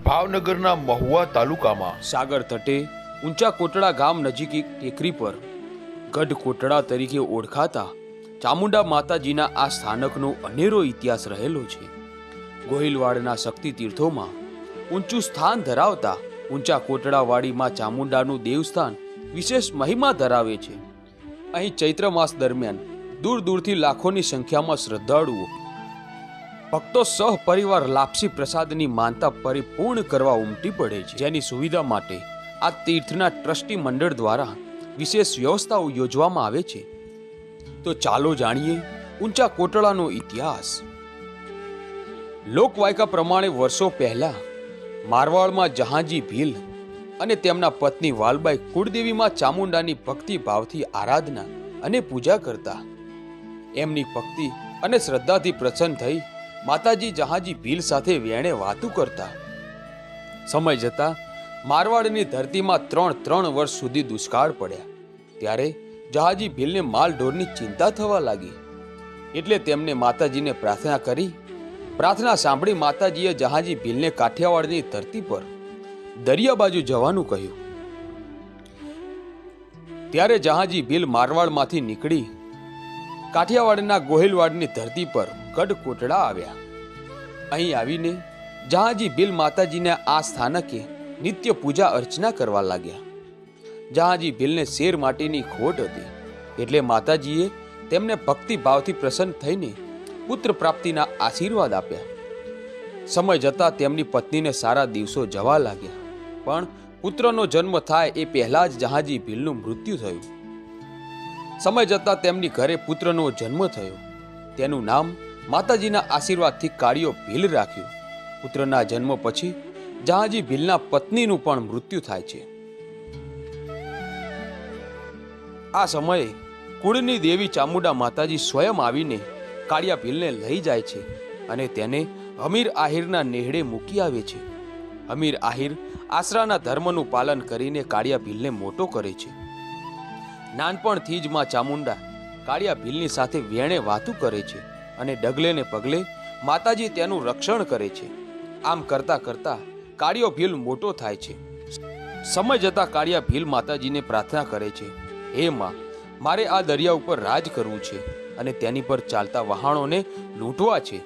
ભાવનગરના મહુવા તાલુકામાં સાગર તટે ઊંચા કોટડા ગામ નજીક એક ટેકરી પર ગઢ કોટડા તરીકે ઓળખાતા ચામુંડા માતાજીના આ સ્થાનકનો અનેરો ઇતિહાસ રહેલો છે. ગોહિલવાડના શક્તિ તીર્થોમાં ઊંચું સ્થાન ધરાવતા ઊંચા કોટડાવાળી માં ચામુંડાનું દેવસ્થાન વિશેષ મહિમા ધરાવે છે. અહીં ચૈત્ર માસ દરમિયાન દૂર દૂરથી લાખોની સંખ્યામાં શ્રદ્ધાળુઓ ભક્તો સહપરિવાર લાપસી પ્રસાદની માનતા પરિપૂર્ણ કરવા ઉમટી પડે છે, જેની સુવિધા માટે આ તીર્થના ટ્રસ્ટી મંડળ દ્વારા વિશેષ વ્યવસ્થાઓ યોજવામાં આવે છે. તો ચાલો જાણીએ ઊંચા કોટડાનો ઇતિહાસ. લોકવાયકા પ્રમાણે વર્ષો પહેલા મારવાડમાં જહાંજી ભીલ અને તેમના પત્ની વાલબાઈ કુળદેવીમાં ચામુંડાની ભક્તિ ભાવથી આરાધના અને પૂજા કરતા. એમની ભક્તિ અને શ્રદ્ધાથી પ્રસન્ન થઈ માતાજી જહાંજી ભીલ સાથે વેણે વાતું કરતા. સમય જતા મારવાડની ધરતીમાં 3 વર્ષ સુધી દુષ્કાળ પડ્યા. ત્યારે જહાંજી ભીલને માલ ઢોરની ચિંતા થવા લાગી. એટલે તેમને માતાજીને પ્રાર્થના કરી. પ્રાર્થના સાંભળી માતાજીએ જહાંજી ભીલને કાઠિયાવાડની ધરતી પર દરિયા બાજુ જવાનું કહ્યું. ત્યારે જહાંજી ભીલ મારવાડમાંથી નીકળી કાઠિયાવાડના ગોહિલવાડની ધરતી પર ગઢ કોટડા આવ્યા. અહીં આવીને જહાંજી ભીલ માતાજીને આ સ્થાનકે નિત્ય પૂજા અર્ચના કરવા લાગ્યા. જહાંજી ભીલને શેર માટેની ખોટ હતી, એટલે માતાજીએ તેમને ભક્તિ ભાવથી પ્રસન્ન થઈને પુત્ર પ્રાપ્તિના આશીર્વાદ આપ્યા. સમય જતા તેમની પત્નીને સારા દિવસો જવા લાગ્યા, પણ પુત્રનો જન્મ થાય એ પહેલા જ જહાંજી ભીલનું મૃત્યુ થયું. સમય જતા તેમની ઘરે પુત્રનો જન્મ થયો. તેનું નામ માતાજીના આશીર્વાદથી કાળિયો ભીલ રાખ્યું. પુત્રના જન્મ પછી જહાંજી ભીલના પત્નીનું પણ મૃત્યુ થાય છે. આ સમયે કુળની દેવી ચામુંડા માતાજી સ્વયં આવીને કાળિયા ભીલને લઈ જાય છે અને તેને હમીર આહિરના નેહડે મૂકી આવે છે. હમીર આહિર આશરાના ધર્મનું પાલન કરીને કાળિયા ભીલને મોટો કરે છે. નાનપણથી જ માં ચામુંડા કાળિયા ભીલની સાથે વેણે વાતું કરે છે અને ડગલે ને પગલે માતાજી તેનું રક્ષણ કરે છે. આમ કરતા કરતા કાળિયો ભીલ મોટો થાય છે. સમય જતા કાળિયા ભીલ માતાજીને પ્રાર્થના કરે છે, હે માં, મારે આ દરિયા ઉપર રાજ કરવું છે અને તેની પર ચાલતા વહાણોને લૂંટવા છે.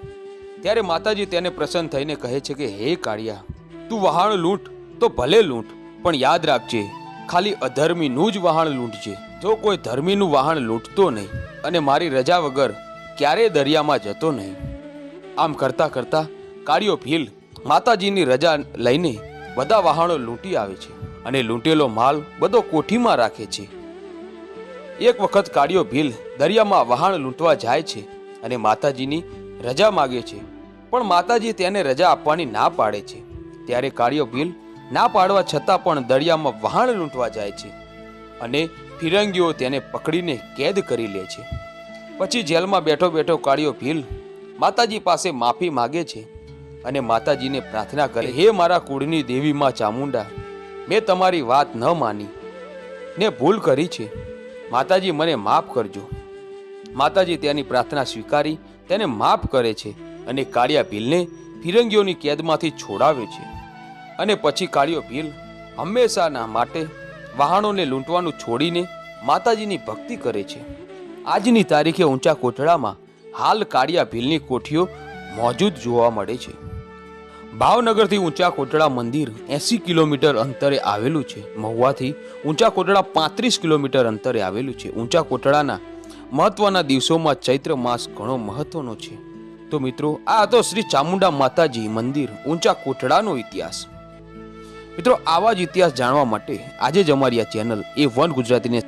ત્યારે માતાજી તેને પ્રસન્ન થઈને કહે છે કે હે કાળિયા, તું વહાણ લૂંટ તો ભલે લૂંટ, પણ યાદ રાખજે, ખાલી અધર્મીનું જ વહાણ લૂંટજે. જો કોઈ ધર્મીનું વહાણ લૂંટતો નહીં અને મારી રજા વગર ક્યારેય દરિયામાં જતો નહીં. આમ કરતા કરતા કાળિયો ભીલ માતાજીની રજા લઈને બધા વહાણો લૂંટી આવે છે અને લૂંટેલો માલ બધો કોઠીમાં રાખે છે. એક વખત કાળિયો ભીલ દરિયામાં વહાણ લૂંટવા જાય છે અને માતાજીની રજા માગે છે, પણ માતાજી તેને રજા આપવાની ના પાડે છે. ત્યારે કાળિયો ભીલ ના પાડવા છતાં પણ દરિયામાં વહાણ લૂંટવા જાય છે અને ફિરંગીઓ તેને પકડીને કેદ કરી લે છે. પછી જેલમાં બેઠો બેઠો કાળિયો ભીલ માતાજી પાસે માફી માગે છે અને માતાજીને પ્રાર્થના કરે, હે મારા કુળની દેવી માં ચામુંડા, મેં તમારી વાત ન માની ને ભૂલ કરી છે. માતાજી મને માફ કરજો. માતાજી તેની પ્રાર્થના સ્વીકારી તેને માફ કરે છે અને કાળિયા ભીલને ફિરંગીઓની કેદમાંથી છોડાવે છે. અને પછી કાળિયો ભીલ હંમેશાના માટે વહાણોને લૂંટવાનું છોડીને માતાજીની ભક્તિ કરે છે. આજની તારીખે ઊંચા કોટડામાં હાલ કાળિયા ભીલની કોઠીઓ મોજૂદ જોવા મળે છે. ભાવનગરથી ઊંચા કોટડા મંદિર 80 કિલોમીટર અંતરે આવેલું છે. મહુવાથી ઊંચા કોટડા 35 કિલોમીટર અંતરે આવેલું છે. ઊંચા કોટડાના મહત્વના દિવસોમાં ચૈત્ર માસ ઘણો મહત્વનો છે. તો મિત્રો, આ હતો શ્રી ચામુંડા માતાજી મંદિર ઊંચા કોટડાનો ઇતિહાસ. મિત્રો, આવા જ ઇતિહાસ જાણવા માટે આજે જ અમારી આ ચેનલ A1 ગુજરાતીને